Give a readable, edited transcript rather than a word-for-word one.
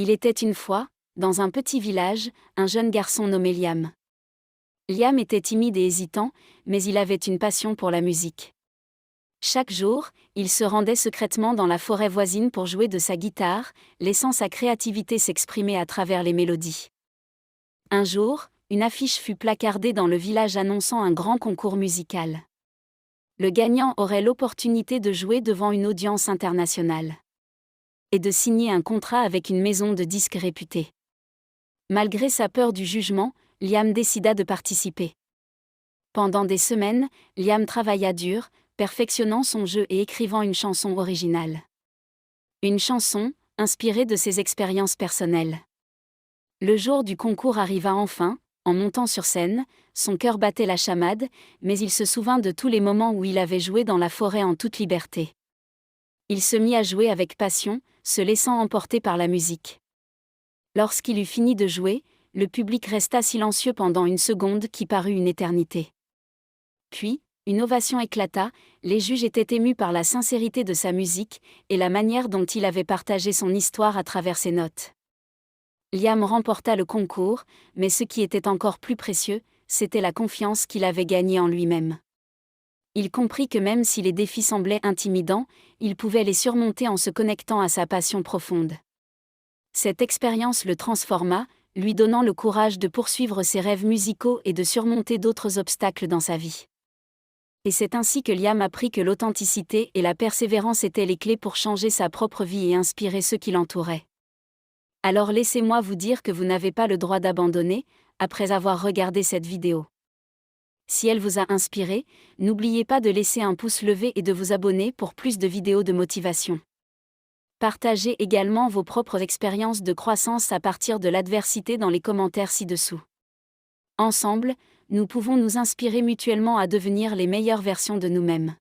Il était une fois, dans un petit village, un jeune garçon nommé Liam. Liam était timide et hésitant, mais il avait une passion pour la musique. Chaque jour, il se rendait secrètement dans la forêt voisine pour jouer de sa guitare, laissant sa créativité s'exprimer à travers les mélodies. Un jour, une affiche fut placardée dans le village annonçant un grand concours musical. Le gagnant aurait l'opportunité de jouer devant une audience internationale et de signer un contrat avec une maison de disques réputée. Malgré sa peur du jugement, Liam décida de participer. Pendant des semaines, Liam travailla dur, perfectionnant son jeu et écrivant une chanson originale. Une chanson, inspirée de ses expériences personnelles. Le jour du concours arriva enfin. En montant sur scène, son cœur battait la chamade, mais il se souvint de tous les moments où il avait joué dans la forêt en toute liberté. Il se mit à jouer avec passion, se laissant emporter par la musique. Lorsqu'il eut fini de jouer, le public resta silencieux pendant une seconde qui parut une éternité. Puis, une ovation éclata, les juges étaient émus par la sincérité de sa musique et la manière dont il avait partagé son histoire à travers ses notes. Liam remporta le concours, mais ce qui était encore plus précieux, c'était la confiance qu'il avait gagnée en lui-même. Il comprit que même si les défis semblaient intimidants, il pouvait les surmonter en se connectant à sa passion profonde. Cette expérience le transforma, lui donnant le courage de poursuivre ses rêves musicaux et de surmonter d'autres obstacles dans sa vie. Et c'est ainsi que Liam apprit que l'authenticité et la persévérance étaient les clés pour changer sa propre vie et inspirer ceux qui l'entouraient. Alors laissez-moi vous dire que vous n'avez pas le droit d'abandonner, après avoir regardé cette vidéo. Si elle vous a inspiré, n'oubliez pas de laisser un pouce levé et de vous abonner pour plus de vidéos de motivation. Partagez également vos propres expériences de croissance à partir de l'adversité dans les commentaires ci-dessous. Ensemble, nous pouvons nous inspirer mutuellement à devenir les meilleures versions de nous-mêmes.